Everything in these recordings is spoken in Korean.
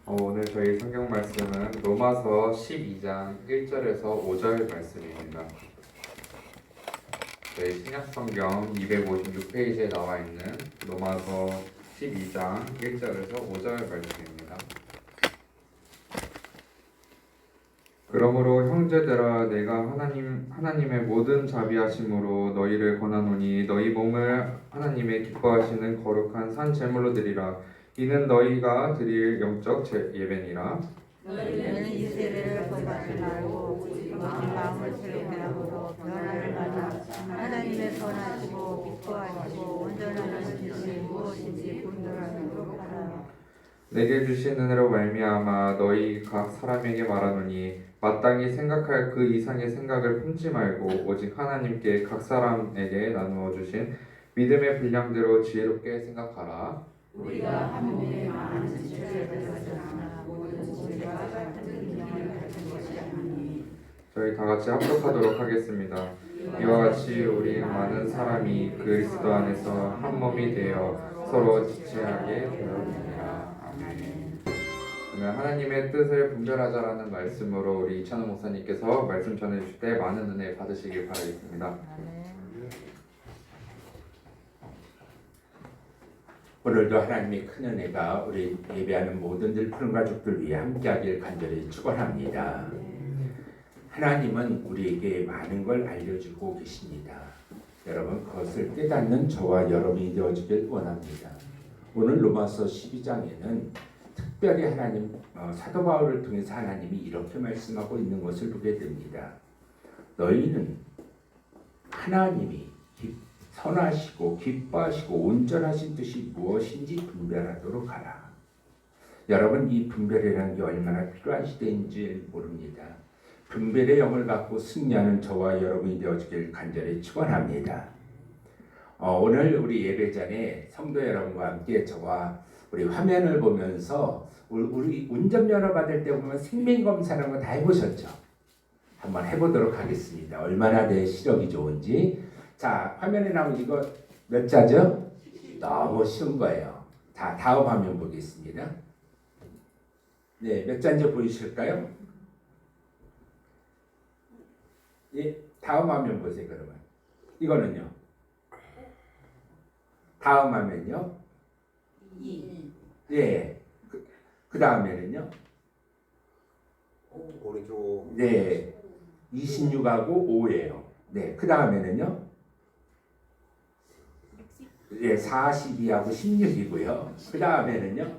오늘 저희 성경 말씀은 로마서 12장 1절에서 5절 말씀입니다. 저희 신약 성경 256페이지에 나와 있는 로마서 12장 1절에서 5절 말씀입니다. 그러므로 형제들아 내가 하나님의 모든 자비하심으로 너희를 권하노니 너희 몸을 하나님의 기뻐하시는 거룩한 산 제물로 드리라. 이는 너희가 드릴 영적 예배니라. 너희는 이 세대를 본받지 말고 마음을 새롭게 하고 변화를 받아 하나님의 선하시고 기뻐하시고 온전한 뜻이 무엇인지 분별하도록 하라. 내게 주신 은혜로 말미암아 너희 각 사람에게 말하노니 마땅히 생각할 그 이상의 생각을 품지 말고 오직 하나님께 각 사람에게 나누어 주신 믿음의 분량대로 지혜롭게 생각하라. 우리가 한 몸에 많은 지체를 가졌으나 모든 지체가 같은 기능을 가진 것이 아니니. 저희 다 같이 합독하도록 하겠습니다. 이와 같이 우리 많은 사람이 그리스도 안에서 한 몸이 되어 서로 지체하게 되었느니라. 아멘. 그러면 하나님의 뜻을 분별하자라는 말씀으로 우리 이찬호 목사님께서 말씀 전해주실 때 많은 은혜 받으시길 바라겠습니다. 오늘도 하나님의 큰 은혜가 우리 예배하는 모든 푸른 가족들 위해 함께하길 간절히 축원합니다. 하나님은 우리에게 많은 걸 알려주고 계십니다. 여러분 그것을 깨닫는 저와 여러분이 되어주길 원합니다. 오늘 로마서 12장에는 특별히 하나님 사도 바울을 통해서 하나님이 이렇게 말씀하고 있는 것을 보게 됩니다. 너희는 하나님이 선하시고 기뻐하시고 온전하신 뜻이 무엇인지 분별하도록 하라. 여러분 이 분별이라는 게 얼마나 필요한 시대인지 모릅니다. 분별의 영을 갖고 승리하는 저와 여러분이 되어주길 간절히 축원합니다. 오늘 우리 예배전에 성도 여러분과 함께 저와 우리 화면을 보면서 우리 운전면허 받을 때 보면 생명검사라는 거 다 해보셨죠? 한번 해보도록 하겠습니다. 얼마나 내 시력이 좋은지. 자, 화면에 나온 이거 몇 자죠? 너무 쉬운 거예요. 자, 다음 화면 보겠습니다. 네, 몇 자인지 보이실까요? 예, 다음 화면 보세요, 그러면. 이거는요? 다음 화면요? 2. 예. 그 다음에는요? 오른쪽. 네. 26하고 5예요. 네. 그 다음에는요? 예, 42하고 16이고요. 그 다음에는요?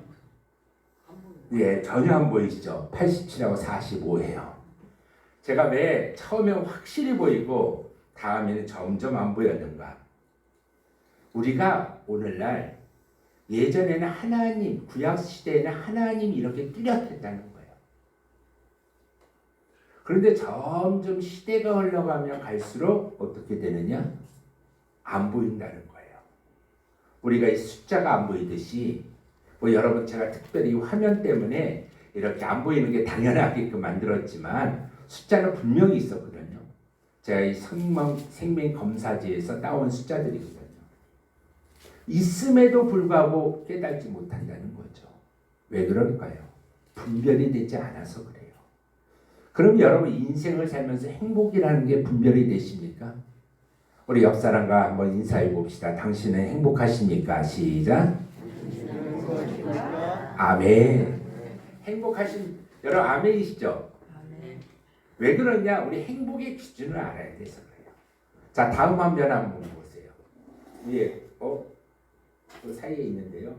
예, 전혀 안 보이시죠? 87하고 45예요. 제가 왜 처음에 확실히 보이고 다음에는 점점 안 보였는가? 우리가 오늘날 예전에는 하나님, 구약시대에는 하나님이 이렇게 뚜렷했다는 거예요. 그런데 점점 시대가 흘러가면 갈수록 어떻게 되느냐? 안 보인다는 거예요. 우리가 이 숫자가 안 보이듯이 여러분 제가 특별히 이 화면 때문에 이렇게 안 보이는 게 당연하게끔 만들었지만 숫자는 분명히 있었거든요. 제가 이 생명검사지에서 따온 숫자들이거든요. 있음에도 불구하고 깨닫지 못한다는 거죠. 왜 그럴까요? 분별이 되지 않아서 그래요. 그럼 여러분 인생을 살면서 행복이라는 게 분별이 되십니까? 우리 옆 사람과 한번 인사해 봅시다. 당신은 행복하십니까? 시작. 아멘. 행복하신 여러분 아멘이시죠? 왜 그러냐? 우리 행복의 기준을 알아야 돼서 그래요. 자, 다음 화면 한번 보세요. 예, 그 사이에 있는데요.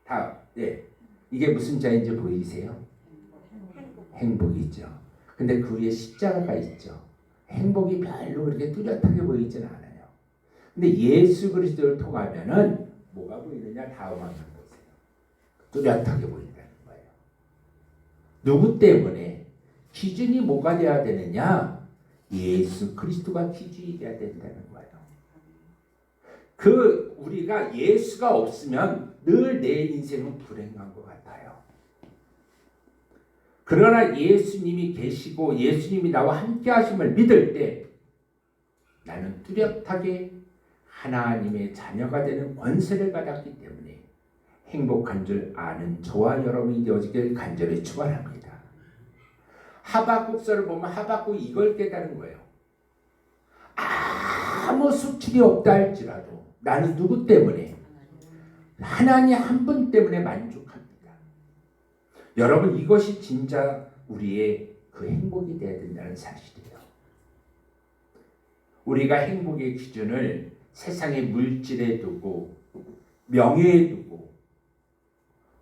다음, 예, 이게 무슨 자인지 보이세요? 행복이죠. 근데 그 위에 십자가가 있죠. 행복이 별로 그렇게 뚜렷하게 보이지는 않아요. 근데 예수 그리스도를 통하면은 뭐가 보이느냐? 다음 화면 보세요. 뚜렷하게 보인다는 거예요. 누구 때문에? 기준이 뭐가 돼야 되느냐? 예수 그리스도가 기준이 돼야 된다는 거예요. 우리가 예수가 없으면 늘 내 인생은 불행한 것 같아요. 그러나 예수님이 계시고 예수님이 나와 함께 하심을 믿을 때 나는 뚜렷하게 하나님의 자녀가 되는 권세를 받았기 때문에 행복한 줄 아는 저와 여러분이 되어지길 간절히 축원합니다. 하박국서를 보면 하박국이 이걸 깨달은 거예요. 아무 수출이 없다 할지라도 나는 누구 때문에? 하나님 한 분 때문에 만족합니다. 여러분, 이것이 진짜 우리의 그 행복이 되어야 된다는 사실이에요. 우리가 행복의 기준을 세상의 물질에 두고 명예에 두고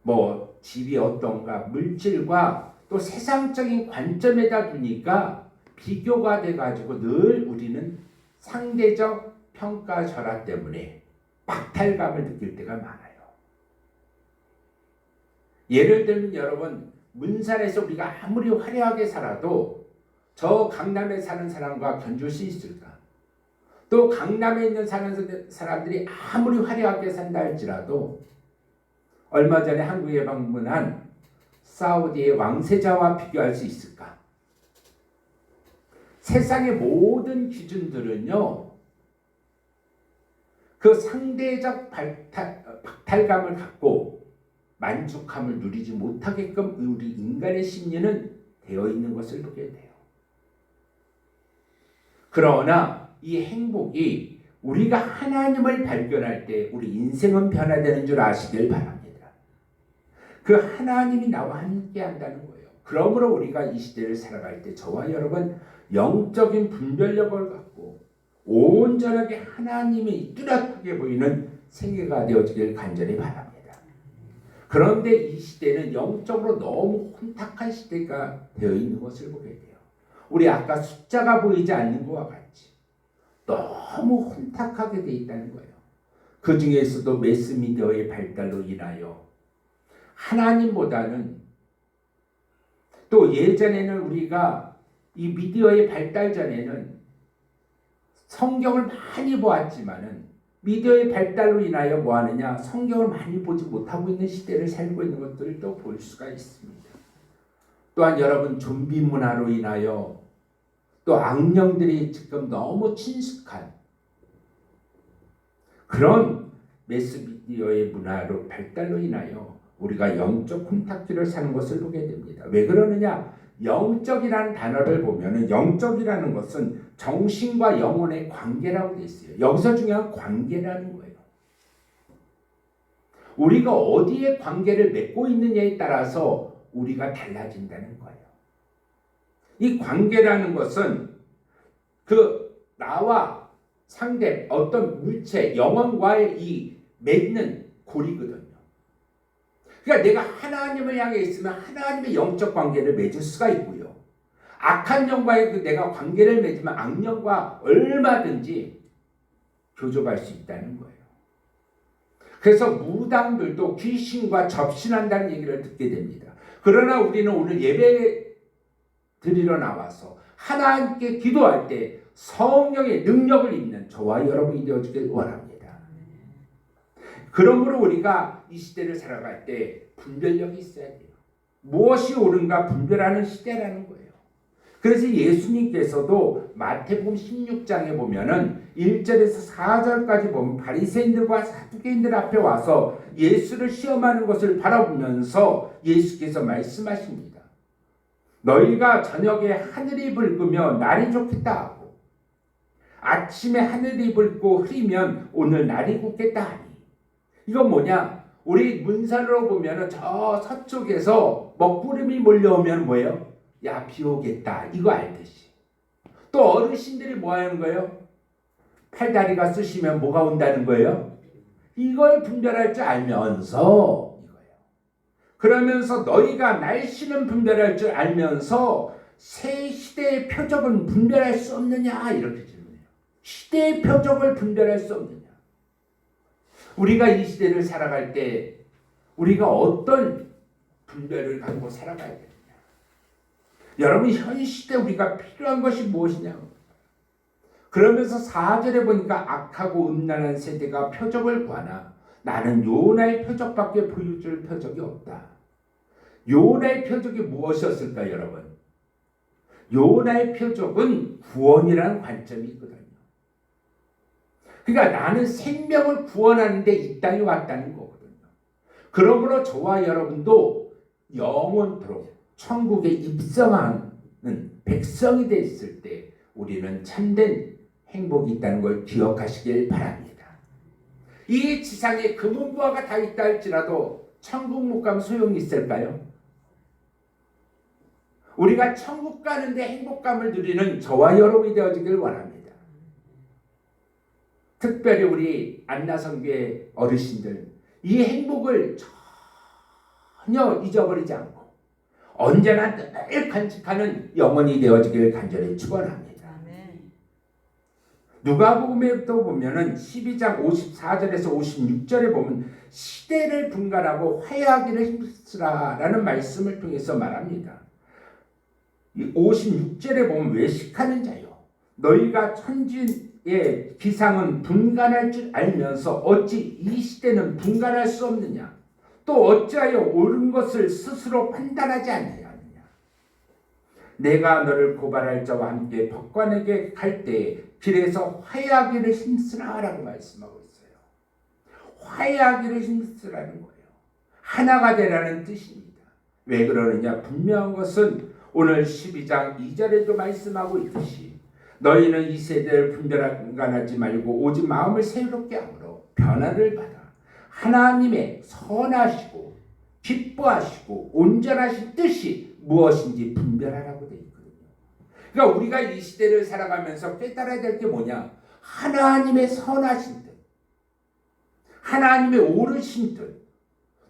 뭐 집이 어떤가 물질과 또 세상적인 관점에다 두니까 비교가 돼가지고 늘 우리는 상대적 평가절하 때문에 박탈감을 느낄 때가 많아요. 예를 들면 여러분, 문산에서 우리가 아무리 화려하게 살아도 저 강남에 사는 사람과 견줄 수 있을까? 또 강남에 있는 사는 사람들이 아무리 화려하게 산다 할지라도 얼마 전에 한국에 방문한 사우디의 왕세자와 비교할 수 있을까? 세상의 모든 기준들은요, 그 상대적 박탈감을 갖고 만족함을 누리지 못하게끔 우리 인간의 심리는 되어 있는 것을 보게 돼요. 그러나 이 행복이 우리가 하나님을 발견할 때 우리 인생은 변화되는 줄 아시길 바랍니다. 그 하나님이 나와 함께 한다는 거예요. 그러므로 우리가 이 시대를 살아갈 때 저와 여러분 영적인 분별력을 갖고 온전하게 하나님이 뚜렷하게 보이는 생애가 되어지길 간절히 바랍니다. 그런데 이 시대는 영적으로 너무 혼탁한 시대가 되어 있는 것을 보게 돼요. 우리 아까 숫자가 보이지 않는 것과 같이 너무 혼탁하게 되어 있다는 거예요. 그 중에서도 매스미디어의 발달로 인하여 하나님보다는 또 예전에는 우리가 이 미디어의 발달 전에는 성경을 많이 보았지만은 미디어의 발달로 인하여 뭐 하느냐? 성경을 많이 보지 못하고 있는 시대를 살고 있는 것들을 또 볼 수가 있습니다. 또한 여러분 좀비 문화로 인하여 또 악령들이 지금 너무 친숙한 그런 매스미디어의 문화로 발달로 인하여 우리가 영적 혼탁기를 사는 것을 보게 됩니다. 왜 그러느냐? 영적이라는 단어를 보면은 영적이라는 것은 정신과 영혼의 관계라고 되어 있어요. 여기서 중요한 관계라는 거예요. 우리가 어디에 관계를 맺고 있느냐에 따라서 우리가 달라진다는 거예요. 이 관계라는 것은 그 나와 상대 어떤 물체 영혼과의 이 맺는 고리거든요. 그러니까 내가 하나님을 향해 있으면 하나님의 영적 관계를 맺을 수가 있고요. 악한 영과의 그 내가 관계를 맺으면 악령과 얼마든지 교접할 수 있다는 거예요. 그래서 무당들도 귀신과 접신한다는 얘기를 듣게 됩니다. 그러나 우리는 오늘 예배 드리러 나와서 하나님께 기도할 때 성령의 능력을 입는 저와 여러분이 되어주길 원합니다. 그러므로 우리가 이 시대를 살아갈 때 분별력이 있어야 돼요. 무엇이 옳은가 분별하는 시대라는 거예요. 그래서 예수님께서도 마태복음 16장에 보면은 1절에서 4절까지 보면 바리새인들과 사두개인들 앞에 와서 예수를 시험하는 것을 바라보면서 예수께서 말씀하십니다. 너희가 저녁에 하늘이 붉으며 날이 좋겠다 하고 아침에 하늘이 붉고 흐리면 오늘 날이 굳겠다 하니. 이건 뭐냐? 우리 문산으로 보면은 저 서쪽에서 먹구름이 몰려오면 뭐예요? 야, 비 오겠다. 이거 알듯이. 또 어르신들이 뭐 하는 거예요? 팔다리가 쑤시면 뭐가 온다는 거예요? 이걸 분별할 줄 알면서 이거예요. 그러면서 너희가 날씨는 분별할 줄 알면서 새 시대의 표적은 분별할 수 없느냐? 이렇게 질문해요. 시대의 표적을 분별할 수 없느냐? 우리가 이 시대를 살아갈 때 우리가 어떤 분별을 갖고 살아가야 되느냐? 여러분, 현 시대 우리가 필요한 것이 무엇이냐? 그러면서 4절에 보니까 악하고 음란한 세대가 표적을 구하나 나는 요나의 표적밖에 보여줄 표적이 없다. 요나의 표적이 무엇이었을까, 여러분? 요나의 표적은 구원이라는 관점이 있거든요. 그러니까 나는 생명을 구원하는데 이 땅에 왔다는 거거든요. 그러므로 저와 여러분도 영원토록 천국에 입성하는 백성이 됐을 때 우리는 참된 행복이 있다는 걸 기억하시길 바랍니다. 이 지상에 금은부화가 다 있다 할지라도 천국 못 가면 소용이 있을까요? 우리가 천국 가는데 행복감을 누리는 저와 여러분이 되어지길 원합니다. 특별히 우리 안나성교회 어르신들, 이 행복을 전혀 잊어버리지 않고 언제나 늘 간직하는 영혼이 되어지길 간절히 축원합니다. 누가복음에도 보면은 12장 54절에서 56절에 보면 시대를 분간하고 화해하기를 힘쓰라라는 말씀을 통해서 말합니다. 56절에 보면 외식하는 자요, 너희가 천지의 기상은 분간할 줄 알면서 어찌 이 시대는 분간할 수 없느냐? 또 어찌하여 옳은 것을 스스로 판단하지 않느냐? 내가 너를 고발할 자와 함께 법관에게 갈 때 길에서 화해하기를 힘쓰라라고 말씀하고 있어요. 화해하기를 힘쓰라는 거예요. 하나가 되라는 뜻입니다. 왜 그러느냐? 분명한 것은 오늘 12장 2절에도 말씀하고 있듯이 너희는 이 세대를 분별하지 말고 오직 마음을 새롭게 함으로 변화를 받아 하나님의 선하시고 기뻐하시고 온전하신 뜻이 무엇인지 분별하라고 되어 있거든요. 그러니까 우리가 이 시대를 살아가면서 깨달아야 될 게 뭐냐? 하나님의 선하신 뜻, 하나님의 옳으신 뜻,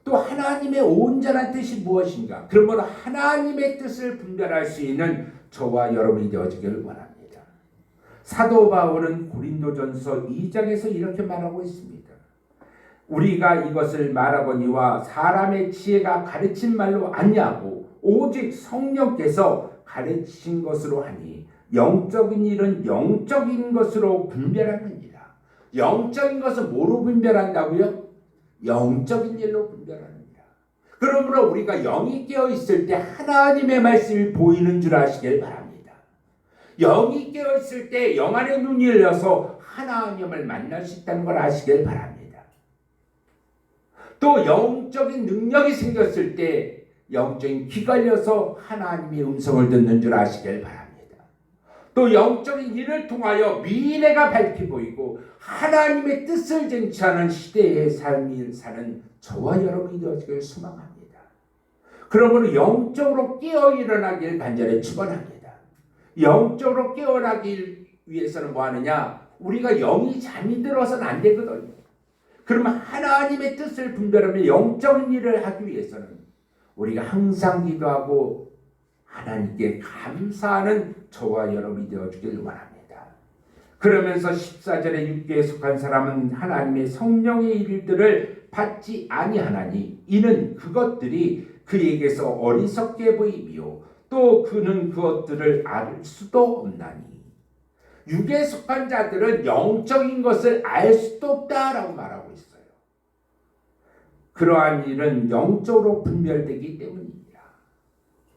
또 하나님의 온전한 뜻이 무엇인가? 그러므로 하나님의 뜻을 분별할 수 있는 저와 여러분이 되어지기를 원합니다. 사도 바울은 고린도전서 2장에서 이렇게 말하고 있습니다. 우리가 이것을 말하거니와 사람의 지혜가 가르친 말로 아니하고 오직 성령께서 가르친 것으로 하니 영적인 일은 영적인 것으로 분별하느니라. 영적인 것은 뭐로 분별한다고요? 영적인 일로 분별합니다. 그러므로 우리가 영이 깨어 있을 때 하나님의 말씀이 보이는 줄 아시길 바랍니다. 영이 깨어 있을 때 영 안의 눈이 열려서 하나님을 만날 수 있다는 걸 아시길 바랍니다. 또 영적인 능력이 생겼을 때 영적인 귀가 열려서 하나님의 음성을 듣는 줄 아시길 바랍니다. 또 영적인 일을 통하여 미래가 밝히 보이고 하나님의 뜻을 쟁취하는 시대의 삶을 사는 저와 여러분이 되어지길 소망합니다. 그러므로 영적으로 깨어 일어나길 간절히 축원합니다. 영적으로 깨어나기 위해서는 뭐 하느냐? 우리가 영이 잠이 들어서는 안 되거든요. 그러면 하나님의 뜻을 분별하며 영적인 일을 하기 위해서는 우리가 항상 기도하고 하나님께 감사하는 저와 여러분이 되어주길 원합니다. 그러면서 14절에 육계에 속한 사람은 하나님의 성령의 일들을 받지 아니하나니 이는 그것들이 그에게서 어리석게 보이며 또 그는 그것들을 알 수도 없나니 육에 속한 자들은 영적인 것을 알 수도 없다라고 말하고 있어요. 그러한 일은 영적으로 분별되기 때문입니다.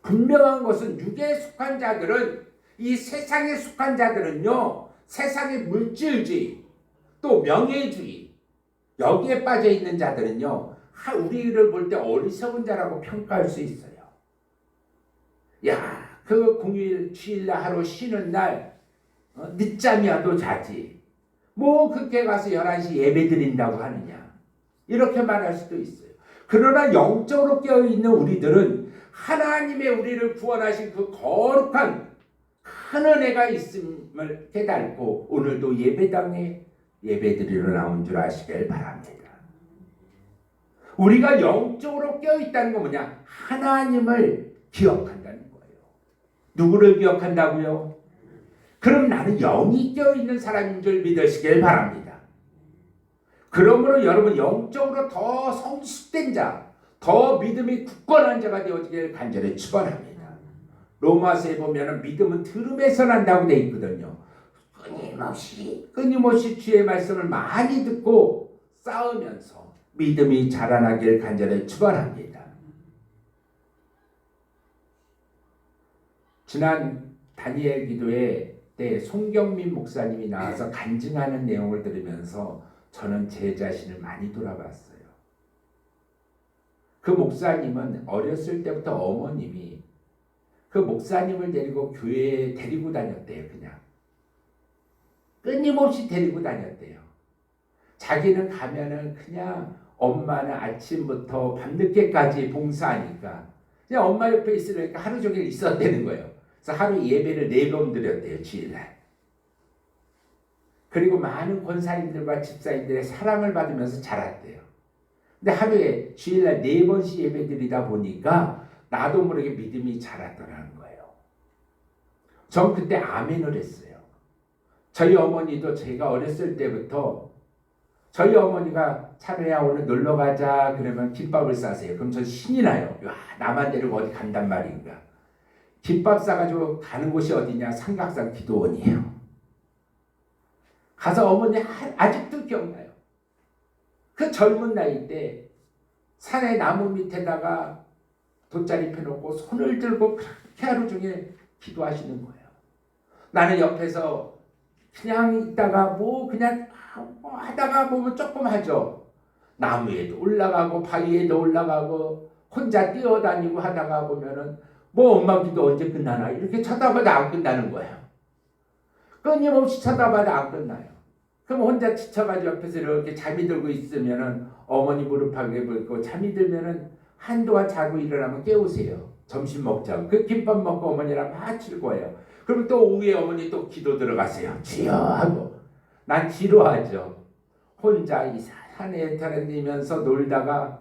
분명한 것은 육에 속한 자들은, 이 세상에 속한 자들은요, 세상의 물질주의 또 명예주의 여기에 빠져 있는 자들은요, 우리를 볼 때 어리석은 자라고 평가할 수 있어요. 야, 그 공휴일 주일날 하루 쉬는 날 늦잠이라도 자지. 뭐 그렇게 가서 11시 예배 드린다고 하느냐. 이렇게 말할 수도 있어요. 그러나 영적으로 깨어있는 우리들은 하나님의 우리를 구원하신 그 거룩한 큰 은혜가 있음을 깨닫고 오늘도 예배당에 예배드리러 나온 줄 아시길 바랍니다. 우리가 영적으로 깨어있다는 건 뭐냐? 하나님을 기억한다는 거예요. 누구를 기억한다고요? 그럼 나는 영이 깨어있는 사람인 줄 믿으시길 바랍니다. 그러므로 여러분 영적으로 더 성숙된 자, 더 믿음이 굳건한 자가 되어지길 간절히 축원합니다. 로마서에 보면 믿음은 들음에서 난다고 되어 있거든요. 끊임없이 주의 말씀을 많이 듣고 싸우면서 믿음이 자라나길 간절히 축원합니다. 지난 다니엘 기도회 때 송경민 목사님이 나와서 간증하는 내용을 들으면서 저는 제 자신을 많이 돌아봤어요. 그 목사님은 어렸을 때부터 어머님이 그 목사님을 데리고 교회에 데리고 다녔대요. 그냥 끊임없이 데리고 다녔대요. 자기는 가면은 그냥 엄마는 아침부터 밤늦게까지 봉사하니까 그냥 엄마 옆에 있으니까 하루 종일 있었다는 거예요. 그래서 하루 예배를 4번 드렸대요. 주일날. 그리고 많은 권사님들과 집사님들의 사랑을 받으면서 자랐대요. 근데 하루에 주일날 4번씩 예배 드리다 보니까 나도 모르게 믿음이 자랐더라는 거예요. 전 그때 아멘을 했어요. 저희 어머니도 제가 어렸을 때부터 저희 어머니가 차례야 오늘 놀러 가자 그러면 김밥을 싸세요. 그럼 전 신이 나요. 와, 나만 데리고 어디 간단 말인가. 김밥 싸가지고 가는 곳이 어디냐? 삼각산 기도원이에요. 가서 어머니 아직도 기억나요. 그 젊은 나이 때 산의 나무 밑에다가 돗자리 펴놓고 손을 들고 그렇게 하루 종일 기도하시는 거예요. 나는 옆에서 그냥 있다가 그냥 하다가 보면 조금 하죠. 나무에도 올라가고 바위에도 올라가고 혼자 뛰어다니고 하다가 보면은 엄마 기도 언제 끝나나 이렇게 쳐다봐도 안 끝나는 거예요. 끊임없이 쳐다봐도 안 끝나요. 그럼 혼자 지쳐가지고 옆에서 이렇게 잠이 들고 있으면은 어머니 무릎하게 보고 잠이 들면은 한동안 자고 일어나면 깨우세요. 점심 먹자고. 그 김밥 먹고 어머니랑 막 칠 거예요. 그럼 또 오후에 어머니 또 기도 들어가세요. 주여 하고. 난 지루하죠. 혼자 이 산에 다니면서 놀다가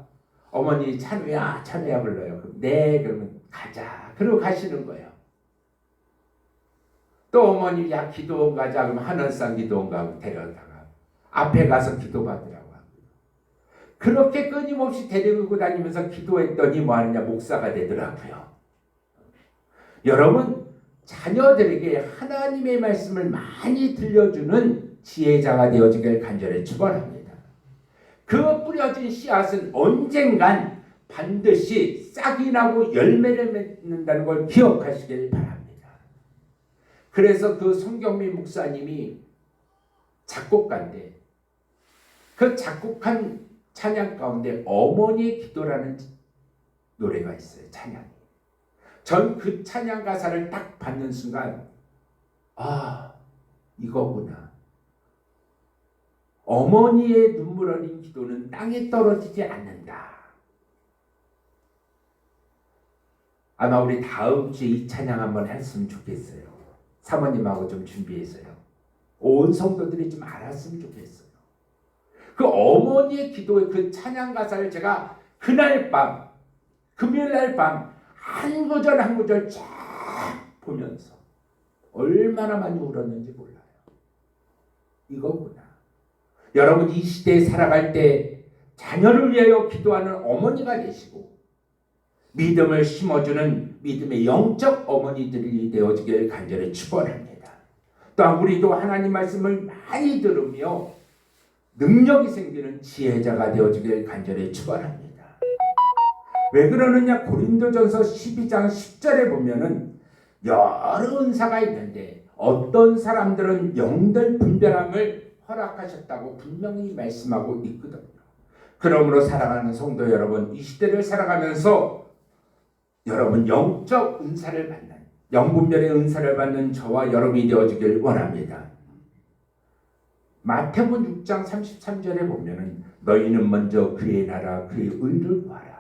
어머니 찬우야 불러요. 네 그러면 가자. 그러고 가시는 거예요. 또 어머니 야 기도원 가자 그러면 하늘산 기도원 가고 데려다가 앞에 가서 기도 받으라고 합니다. 그렇게 끊임없이 데리고 다니면서 기도했더니 뭐 하느냐 목사가 되더라고요. 여러분 자녀들에게 하나님의 말씀을 많이 들려주는 지혜자가 되어지길 간절히 축원합니다. 그 뿌려진 씨앗은 언젠간 반드시 싹이 나고 열매를 맺는다는 걸 기억하시길 바랍니다. 그래서 그 송경민 목사님이 작곡가인데 그 작곡한 찬양 가운데 어머니의 기도라는 노래가 있어요. 찬양이. 전 그 찬양 가사를 딱 받는 순간 이거구나. 어머니의 눈물 어린 기도는 땅에 떨어지지 않는다. 아마 우리 다음 주에 이 찬양 한번 했으면 좋겠어요. 사모님하고 좀 준비했어요. 온 성도들이 좀 알았으면 좋겠어요. 그 어머니의 기도의 그 찬양 가사를 제가 그날 밤, 금요일날 밤 한 구절 한 구절 쫙 보면서 얼마나 많이 울었는지 몰라요. 이거구나. 여러분 이 시대에 살아갈 때 자녀를 위하여 기도하는 어머니가 되시고 믿음을 심어주는 믿음의 영적 어머니들이 되어지길 간절히 축원합니다. 또한 우리도 하나님 말씀을 많이 들으며 능력이 생기는 지혜자가 되어지길 간절히 축원합니다. 왜 그러느냐? 고린도전서 12장 10절에 보면은 여러 은사가 있는데 어떤 사람들은 영들 분별함을 허락하셨다고 분명히 말씀하고 있거든요. 그러므로 사랑하는 성도 여러분, 이 시대를 살아가면서 여러분 영적 은사를 받는 영분별의 은사를 받는 저와 여러분이 되어지길 원합니다. 마태복음 6장 33절에 보면은 너희는 먼저 그의 나라 그의 의를 구하라.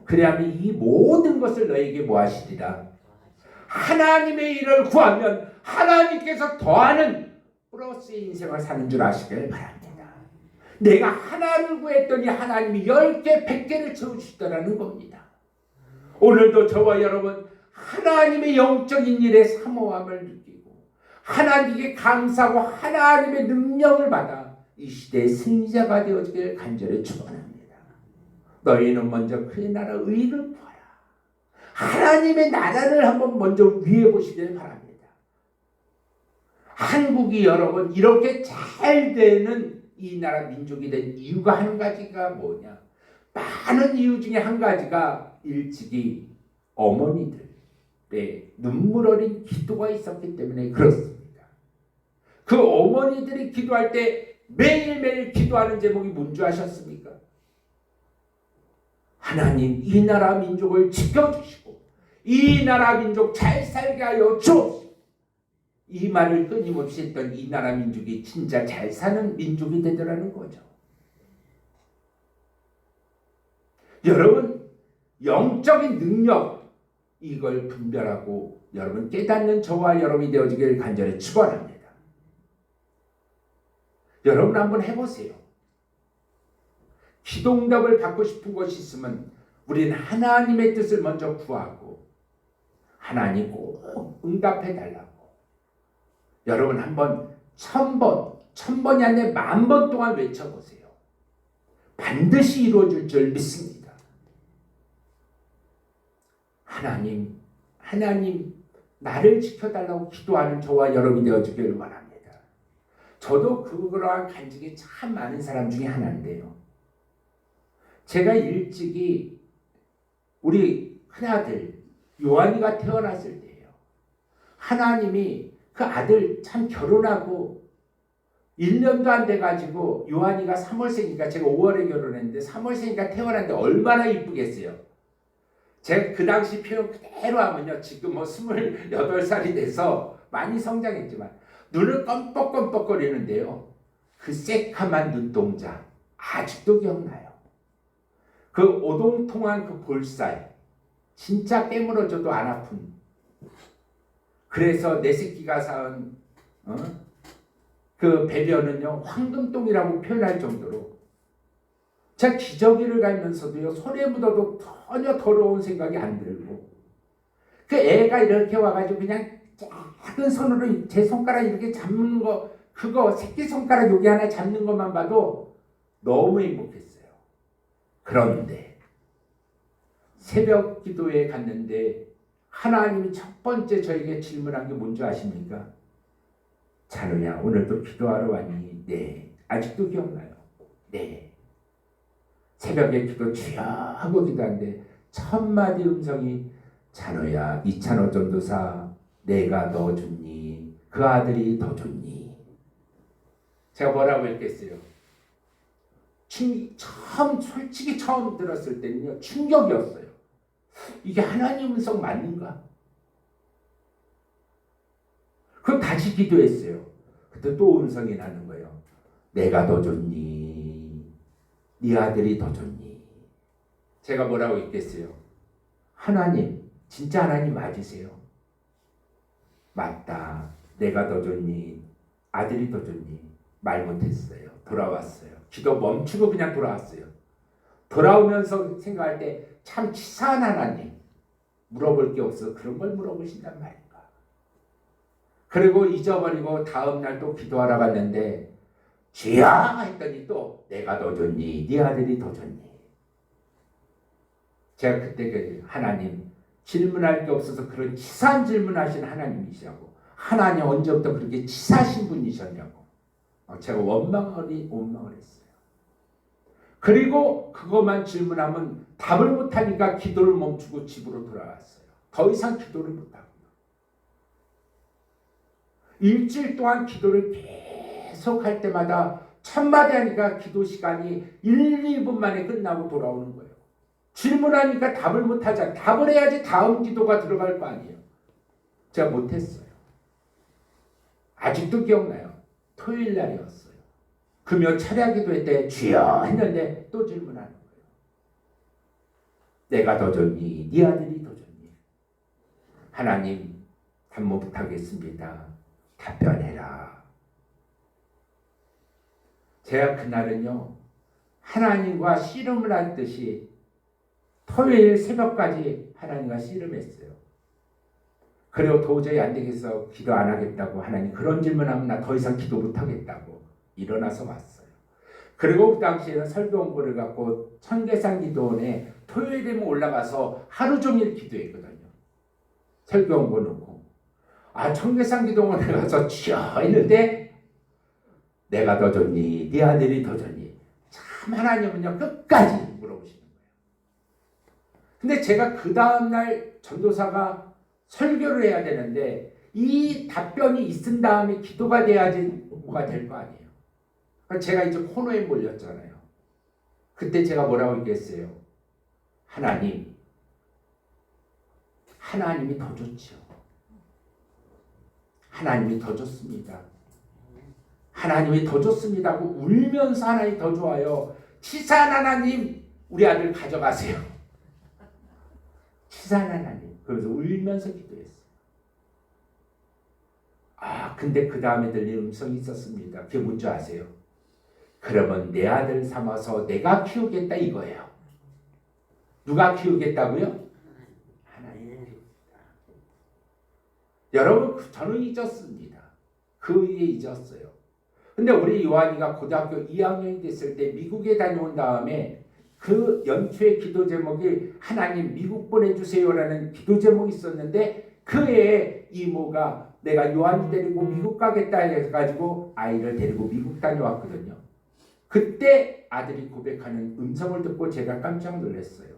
그래야만 이 모든 것을 너에게 뭐하시리라. 하나님의 일을 구하면 하나님께서 더하는 플러스의 인생을 사는 줄 아시길 바랍니다. 내가 하나를 구했더니 하나님이 10개, 100개를 채우시더라는 겁니다. 오늘도 저와 여러분 하나님의 영적인 일에 사모함을 느끼고 하나님께 감사하고 하나님의 능력을 받아 이 시대의 승리자가 되어지길 간절히 축원합니다. 너희는 먼저 그의 나라 의를 구하라. 하나님의 나라를 한번 먼저 위해 보시길 바랍니다. 한국이 여러분 이렇게 잘 되는 이 나라 민족이 된 이유가 한 가지가 뭐냐? 많은 이유 중에 한 가지가 일찍이 어머니들의 눈물 어린 기도가 있었기 때문에 그렇습니다. 그 어머니들이 기도할 때 매일매일 기도하는 제목이 뭔지 아셨습니까? 하나님 이 나라 민족을 지켜주시고 이 나라 민족 잘 살게 하여 주옵시고 이 말을 끊임없이 했던 이 나라 민족이 진짜 잘 사는 민족이 되더라는 거죠. 여러분 영적인 능력 이걸 분별하고 여러분 깨닫는 저와 여러분이 되어지기를 간절히 축원합니다. 여러분 한번 해보세요. 기도응답을 받고 싶은 것이 있으면 우리는 하나님의 뜻을 먼저 구하고 하나님 꼭 응답해 달라고. 여러분 한번 1000번이 아니라 10,000번 동안 외쳐보세요. 반드시 이루어질 줄 믿습니다. 하나님 나를 지켜달라고 기도하는 저와 여러분이 되어주기를 원합니다. 저도 그러한 간증이 참 많은 사람 중에 하나인데요. 제가 일찍이 우리 큰아들 요한이가 태어났을 때예요. 하나님이 그 아들 참 결혼하고 1년도 안 돼가지고 요한이가 3월생이니까 제가 5월에 결혼했는데 3월생이니까 태어났는데 얼마나 이쁘겠어요. 제가 그 당시 표현 그대로 하면요. 지금 뭐 28살이 돼서 많이 성장했지만 눈을 껌뻑껌뻑거리는데요. 그 새카만 눈동자 아직도 기억나요. 그 오동통한 그 볼살 진짜 깨물어져도 안 아픈. 그래서 내 새끼가 쌓은 그 배변은요 황금똥이라고 표현할 정도로 제가 기저귀를 갈면서도요 손에 묻어도 전혀 더러운 생각이 안 들고 그 애가 이렇게 와가지고 그냥 작은 손으로 제 손가락 이렇게 잡는 거 그거 새끼손가락 여기 하나 잡는 것만 봐도 너무 행복했어요. 그런데 새벽 기도에 갔는데 하나님이 첫 번째 저에게 질문한 게 뭔지 아십니까? 찬우야 오늘도 기도하러 왔니? 네. 아직도 기억나요? 네. 새벽에 기도 주여 하고 기도하는데 첫 마디 음성이 찬우야 이찬호 전도사 내가 더 좋니? 그 아들이 더 좋니? 제가 뭐라고 했겠어요? 솔직히 처음 들었을 때는요 충격이었어요. 이게 하나님 음성 맞는가? 그럼 다시 기도했어요. 그때 또 음성이 나는 거예요. 내가 더 좋니? 네 아들이 더 좋니? 제가 뭐라고 했겠어요? 하나님, 진짜 하나님 맞으세요? 맞다. 내가 더 좋니? 아들이 더 좋니? 말 못했어요. 돌아왔어요. 기도 멈추고 그냥 돌아왔어요. 돌아오면서 생각할 때 참 치사한 하나님 물어볼 게 없어 그런 걸 물어보신단 말인가. 그리고 잊어버리고 다음날 또 기도하러 갔는데 주야 했더니 또 내가 더 좋니? 네 아들이 더 좋니? 제가 그때 하나님 질문할 게 없어서 그런 치사한 질문하신 하나님이시라고. 하나님 언제부터 그렇게 치사하신 분이셨냐고 제가 원망을 했어요. 그리고 그것만 질문하면 답을 못하니까 기도를 멈추고 집으로 돌아왔어요. 더 이상 기도를 못하고요. 일주일 동안 기도를 계속 할 때마다 첫마디 하니까 기도 시간이 1, 2분 만에 끝나고 돌아오는 거예요. 질문하니까 답을 못하잖아요. 답을 해야지 다음 기도가 들어갈 거 아니에요. 제가 못했어요. 아직도 기억나요. 토요일 날이었어요. 금요 철야 기도회 때 주여 했는데 또 질문하는 거예요. 내가 더 좋니? 네 아들이 더 좋니? 하나님 단모 부탁했습니다. 답변해라. 제가 그날은요 하나님과 씨름을 할 듯이 토요일 새벽까지 하나님과 씨름했어요. 그리고 도저히 안 되겠어 기도 안 하겠다고 하나님 그런 질문하면 나 더 이상 기도 못 하겠다고 일어나서 왔어요. 그리고 그 당시에는 설교원고를 갖고 청계산 기도원에 토요일 되면 올라가서 하루 종일 기도했거든요. 설교원고 놓고 청계산 기도원에 가서 주여 했는데 내가 더 좋니? 네 아들이 더 좋니? 참 하나님은요 끝까지 물어보시는 거예요. 근데 제가 그 다음날 전도사가 설교를 해야 되는데 이 답변이 있은 다음에 기도가 돼야지 뭐가 될 거 아니에요. 제가 이제 코너에 몰렸잖아요. 그때 제가 뭐라고 했겠어요? 하나님이 더 좋죠. 하나님이 더 좋습니다. 하나님이 더 좋습니다고 울면서 하나님이 더 좋아요. 치사한 하나님 우리 아들 가져가세요. 치사한 하나님. 그래서 울면서 기도했어요. 근데 그 다음에 들린 음성이 있었습니다. 그게 뭔지 아세요? 그러면 내 아들 삼아서 내가 키우겠다 이거예요. 누가 키우겠다고요? 하나님이 키우겠다. 여러분 저는 잊었습니다. 그 위에 잊었어요. 근데 우리 요한이가 고등학교 2학년이 됐을 때 미국에 다녀온 다음에 그 연초의 기도 제목이 하나님 미국 보내주세요라는 기도 제목이 있었는데 그 해에 이모가 내가 요한이 데리고 미국 가겠다 해가지고 아이를 데리고 미국 다녀왔거든요. 그때 아들이 고백하는 음성을 듣고 제가 깜짝 놀랐어요.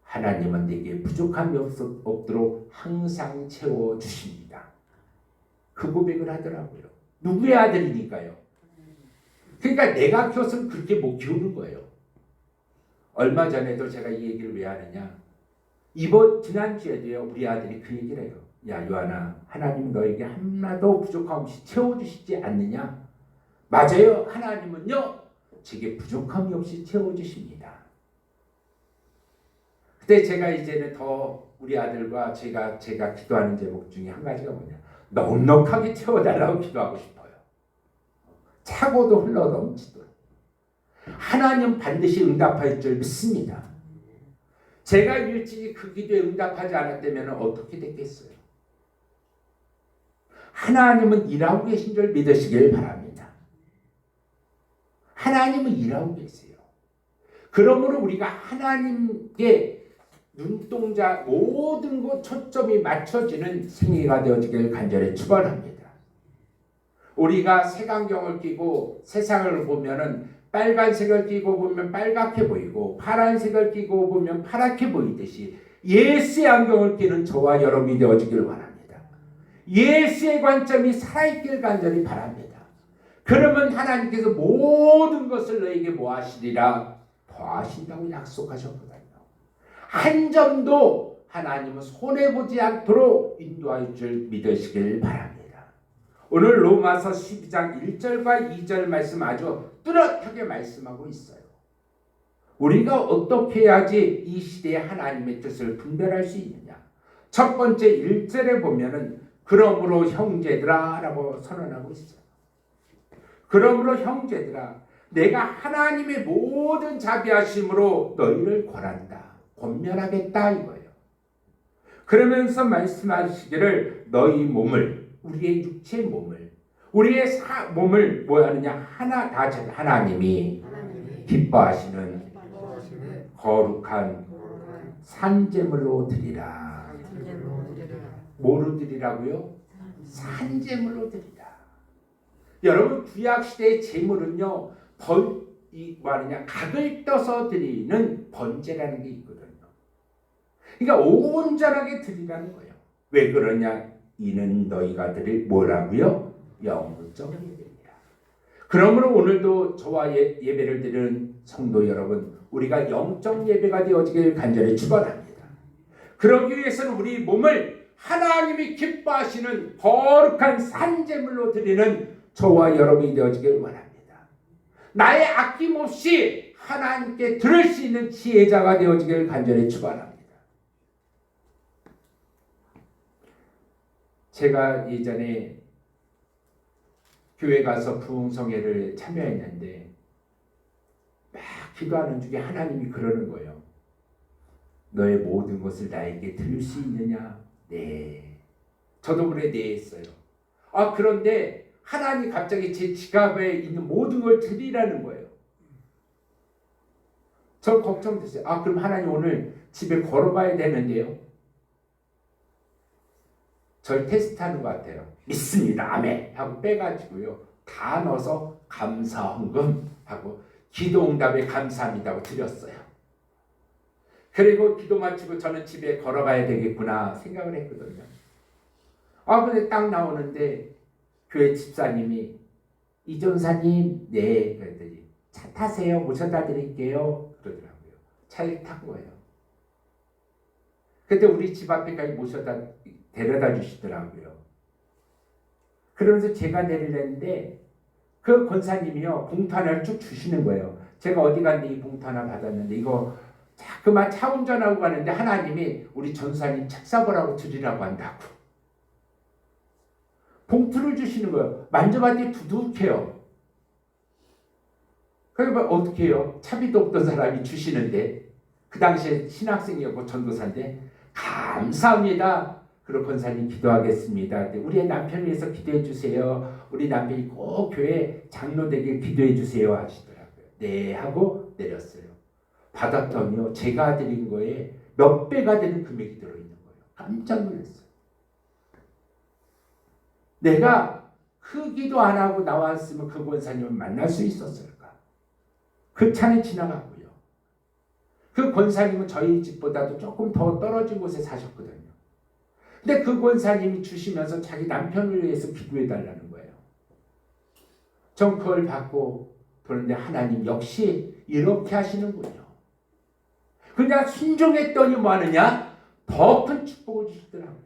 하나님은 내게 부족함이 없도록 항상 채워주십니다. 그 고백을 하더라고요. 누구의 아들이니까요. 그러니까 내가 키웠으면 그렇게 못 키우는 거예요. 얼마 전에도 제가 이 얘기를 왜 하느냐. 지난주에도요 우리 아들이 그 얘기를 해요. 야 요한아, 하나님 너에게 하나도 부족함 없이 채워주시지 않느냐. 맞아요. 하나님은요 제게 부족함이 없이 채워주십니다. 근데 제가 이제는 더 우리 아들과 제가 기도하는 제목 중에 한 가지가 뭐냐. 넉넉하게 채워달라고 기도하고 싶어요. 차고도 흘러 넘치도록. 하나님 반드시 응답할 줄 믿습니다. 제가 일찍이 그 기도에 응답하지 않았다면 어떻게 됐겠어요? 하나님은 일하고 계신 줄 믿으시길 바랍니다. 하나님은 일하고 계세요. 그러므로 우리가 하나님께 눈동자 모든 것 초점이 맞춰지는 생애가 되어지길 간절히 축원합니다. 우리가 색안경을 끼고 세상을 보면은 빨간색을 끼고 보면 빨갛게 보이고 파란색을 끼고 보면 파랗게 보이듯이 예수의 안경을 끼는 저와 여러분이 되어지길 원합니다. 예수의 관점이 살아있길 간절히 바랍니다. 그러면 하나님께서 모든 것을 너에게 뭐 하시리라? 더하신다고 약속하셨거든요. 한 점도 하나님은 손해보지 않도록 인도할 줄 믿으시길 바랍니다. 오늘 로마서 12장 1절과 2절 말씀 아주 뚜렷하게 말씀하고 있어요. 우리가 어떻게 해야지 이 시대에 하나님의 뜻을 분별할 수 있느냐. 첫 번째 1절에 보면은 그러므로 형제들아 라고 선언하고 있어요. 그러므로 형제들아 내가 하나님의 모든 자비하심으로 너희를 권한다. 권면하겠다 이거예요. 그러면서 말씀하시기를 너희 몸을 우리의 육체의 몸을 우리의 몸을 뭐 하느냐 하나님이 기뻐하시는 거룩한 산제물로 드리라. 뭐로 드리라고요? 산제물로 드리라. 여러분 구약 시대의 제물은요 각을 떠서 드리는 번제라는 게 있거든요. 그러니까 온전하게 드리라는 거예요. 왜 그러냐? 이는 너희가 드릴 뭐라고요? 영적 예배입니다. 그러므로 오늘도 저와 예배를 드리는 성도 여러분, 우리가 영적 예배가 되어지길 간절히 축원합니다. 그러기 위해서는 우리 몸을 하나님이 기뻐하시는 거룩한 산제물로 드리는 저와 여러분이 되어지길 원합니다. 나의 아낌없이 하나님께 들을 수 있는 지혜자가 되어지길 간절히 축원합니다. 제가 예전에 교회 가서 부흥성회를 참여했는데 막 기도하는 중에 하나님이 그러는 거예요. 너의 모든 것을 나에게 드릴 수 있느냐? 네. 저도 그래 네 했어요. 그런데 하나님이 갑자기 제 지갑에 있는 모든 걸 드리라는 거예요. 저 걱정됐어요. 그럼 하나님 오늘 집에 걸어가야 되는데요. 절 테스트하는 것 같아요. 믿습니다. 아멘. 하고 빼가지고요. 다 넣어서 감사헌금 하고 기도응답에 감사합니다고 드렸어요. 그리고 기도 마치고 저는 집에 걸어가야 되겠구나 생각을 했거든요. 근데 딱 나오는데 교회 집사님이 이전사님 네 그랬더니 차 타세요. 모셔다 드릴게요. 그러더라고요. 차를 탄 거예요. 그때 우리 집 앞에까지 모셔다 데려다 주시더라고요. 그러면서 제가 내리려는데 그 권사님이요 봉투 하나를 쭉 주시는 거예요. 제가 어디 갔는데 이 봉투 하나 받았는데 이거 자꾸만 차 운전하고 가는데 하나님이 우리 전사님 책 사보라고 드리라고 한다고 봉투를 주시는 거예요. 만져봤더니 두둑해요. 그러니까 어떻게 해요? 차비도 없던 사람이 주시는데 그 당시에 신학생이었고 전도사인데 감사합니다. 그리고 권사님 기도하겠습니다. 우리 남편 위해서 기도해 주세요. 우리 남편이 꼭 교회 장로 되길 기도해 주세요 하시더라고요. 네 하고 내렸어요. 받았더니요. 제가 드린 거에 몇 배가 되는 금액이 들어있는 거예요. 깜짝 놀랐어요. 내가 그 기도 안 하고 나왔으면 그 권사님을 만날 수 있었을까? 그 차는 지나갔고요. 그 권사님은 저희 집보다도 조금 더 떨어진 곳에 사셨거든요. 근데 그 권사님이 주시면서 자기 남편을 위해서 기도해 달라는 거예요. 전 그걸 받고 그런데 하나님 역시 이렇게 하시는군요. 그냥 순종했더니 뭐 하느냐? 더 큰 축복을 주시더라고요.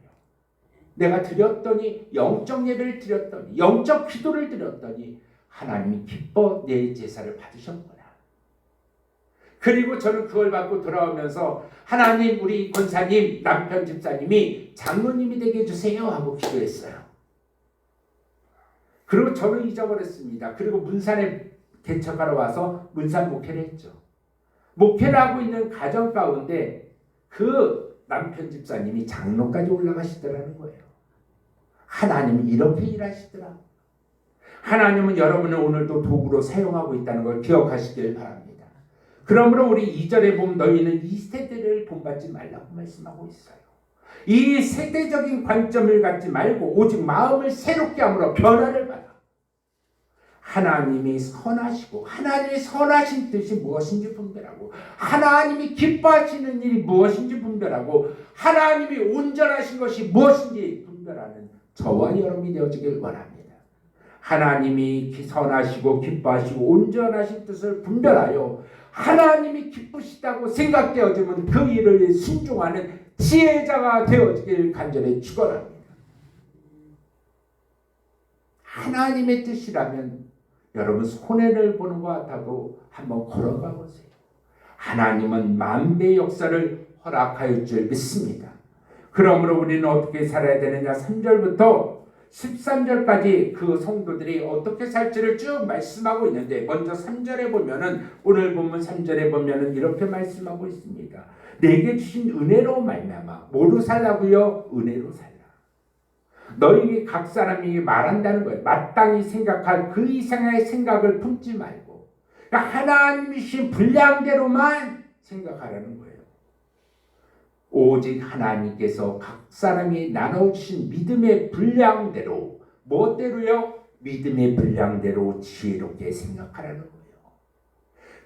내가 드렸더니 영적 예배를 드렸더니 영적 기도를 드렸더니 하나님이 기뻐 내 제사를 받으셨구나. 그리고 저는 그걸 받고 돌아오면서 하나님 우리 권사님 남편 집사님이 장로님이 되게 해주세요 하고 기도했어요. 그리고 저는 잊어버렸습니다. 그리고 문산에 개척하러 와서 문산 목회를 했죠. 목회를 하고 있는 가정 가운데 그 남편 집사님이 장로까지 올라가시더라는 거예요. 하나님이 이렇게 일하시더라. 하나님은 여러분을 오늘도 도구로 사용하고 있다는 걸 기억하시길 바랍니다. 그러므로 우리 2절에 보면 너희는 이 세대를 본받지 말라고 말씀하고 있어요. 이 세대적인 관점을 갖지 말고 오직 마음을 새롭게 함으로 변화를 받아. 하나님이 선하시고 하나님의 선하신 뜻이 무엇인지 분별하고 하나님이 기뻐하시는 일이 무엇인지 분별하고 하나님이 온전하신 것이 무엇인지 분별하는 저와 여러분이 되어지길 원합니다. 하나님이 선하시고 기뻐하시고 온전하신 뜻을 분별하여 하나님이 기쁘시다고 생각되어지면 그 일을 순종하는 지혜자가 되어지길 간절히 축원합니다. 하나님의 뜻이라면 여러분 손해를 보는 것 같아도 한번 걸어가 보세요. 하나님은 만배의 역사를 허락하여 줄 믿습니다. 그러므로 우리는 어떻게 살아야 되느냐 3절부터 13절까지 그 성도들이 어떻게 살지를 쭉 말씀하고 있는데 먼저 3절에 보면은 오늘 본문 3절에 보면은 이렇게 말씀하고 있습니다. 내게 주신 은혜로 말미암아 뭐로 살라고요? 은혜로 살라. 너희 각 사람이 말한다는 거예요. 마땅히 생각할 그 이상의 생각을 품지 말고 그러니까 하나님이 주신 분량대로만 생각하라는 거예요. 오직 하나님께서 각 사람이 나눠주신 믿음의 분량대로 뭐대로요? 믿음의 분량대로 지혜롭게 생각하라는 거예요.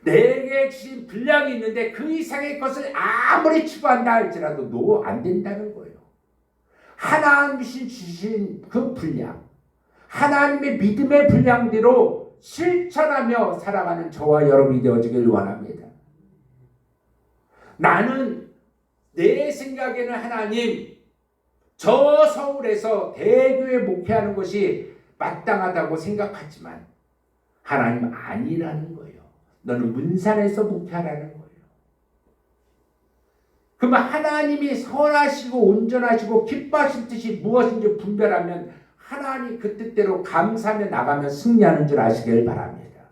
내게 주신 분량이 있는데 그 이상의 것을 아무리 추구한다 할지라도 노 안 된다는 거예요. 하나님이 주신 그 분량, 하나님의 믿음의 분량대로 실천하며 살아가는 저와 여러분이 되어지길 원합니다. 나는 내 생각에는 하나님 저 서울에서 대교회 목회하는 것이 마땅하다고 생각하지만 하나님 아니라는 거예요. 너는 문산에서 목회하라는 거예요. 그러면 하나님이 선하시고 온전하시고 기뻐하신 뜻이 무엇인지 분별하면 하나님 그 뜻대로 감사하며 나가면 승리하는 줄 아시길 바랍니다.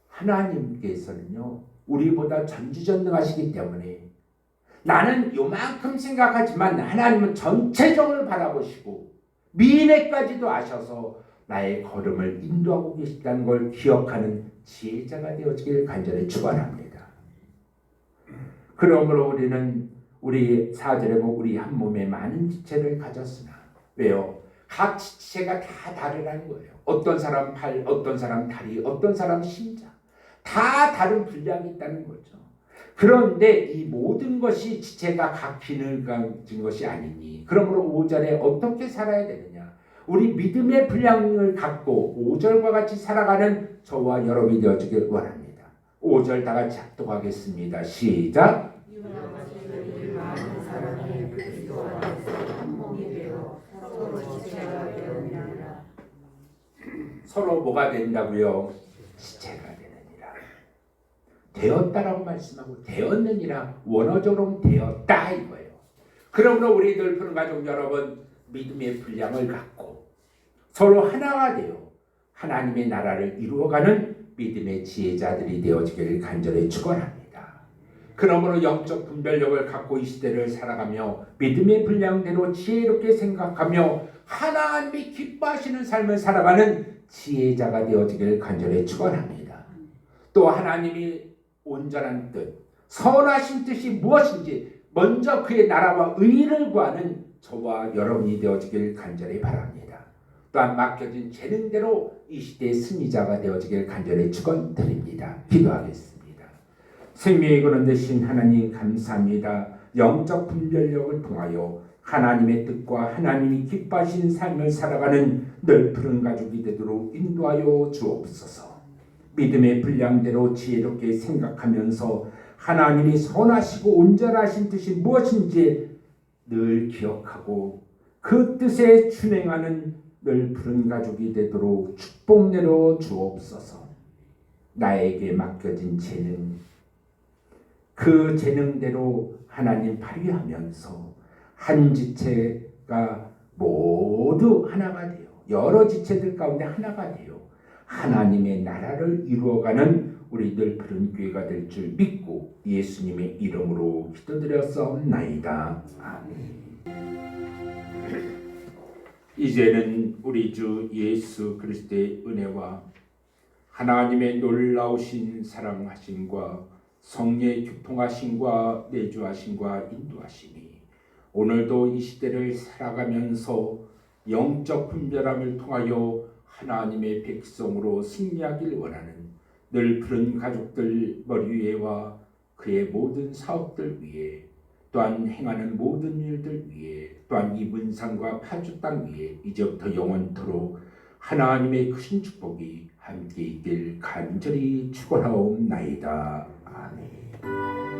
하나님께서는요 우리보다 전지전능하시기 때문에 나는 요만큼 생각하지만 하나님은 전체적으로 바라보시고 미래까지도 아셔서 나의 걸음을 인도하고 계시다는 걸 기억하는 지혜자가 되어지길 간절히 축원합니다. 그러므로 우리는 우리 4절에 보면 우리 한 몸에 많은 지체를 가졌으나 왜요? 각 지체가 다 다르다는 거예요. 어떤 사람 팔, 어떤 사람 다리, 어떤 사람 심장 다 다른 분량이 있다는 거죠. 그런데 이 모든 것이 지체가 각 기능을 가진 것이 아니니 그러므로 5절에 어떻게 살아야 되느냐? 우리 믿음의 분량을 갖고 5절과 같이 살아가는 저와 여러분이 되어지길 원합니다. 5절 다 같이 합독하겠습니다. 시작. 이와 같이 우리 많은 사람이 그리스도 안에서 한 몸이 되어 서로 지체가 되었느니라. 서로 뭐가 된다고요? 지체가 되느니라. 되었다라고 말씀하고 되었느니라. 원어적으로 되었다 이거예요. 그러므로 우리 늘 가족 여러분, 믿음의 분량을 갖고 서로 하나가 되어 하나님의 나라를 이루어가는 믿음의 지혜자들이 되어지기를 간절히 축원합니다. 그러므로 영적 분별력을 갖고 이 시대를 살아가며 믿음의 분량대로 지혜롭게 생각하며 하나님이 기뻐하시는 삶을 살아가는 지혜자가 되어지기를 간절히 축원합니다. 또 하나님이 온전한 뜻, 선하신 뜻이 무엇인지 먼저 그의 나라와 의를 구하는 저와 여러분이 되어지길 간절히 바랍니다. 또한 맡겨진 재능대로 이 시대의 승리자가 되어지길 간절히 축원드립니다. 기도하겠습니다. 생명의 근원 되신 하나님 감사합니다. 영적 분별력을 통하여 하나님의 뜻과 하나님이 기뻐하신 삶을 살아가는 넓은 가족이 되도록 인도하여 주옵소서. 믿음의 분량대로 지혜롭게 생각하면서 하나님이 선하시고 온전하신 뜻이 무엇인지 늘 기억하고 그 뜻에 준행하는 넓은 가족이 되도록 축복 내려 주옵소서. 나에게 맡겨진 재능, 그 재능대로 하나님 발휘하면서 한 지체가 모두 하나가 되어 여러 지체들 가운데 하나가 되어 하나님의 나라를 이루어가는 우리들 푸른 교회가 될 줄 믿고 예수님의 이름으로 기도드렸사옵나이다. 아멘. 이제는 우리 주 예수 그리스도의 은혜와 하나님의 놀라우신 사랑하심과 성령의 교통하심과 내주하심과 인도하심이 오늘도 이 시대를 살아가면서 영적 분별함을 통하여 하나님의 백성으로 승리하길 원하는 늘 푸른 가족들 머리 위에와 그의 모든 사업들 위에 또한 행하는 모든 일들 위에 또한 이 문상과 파주 땅 위에 이제부터 영원토록 하나님의 크신 축복이 함께 있길 간절히 축원하옵나이다. 아멘.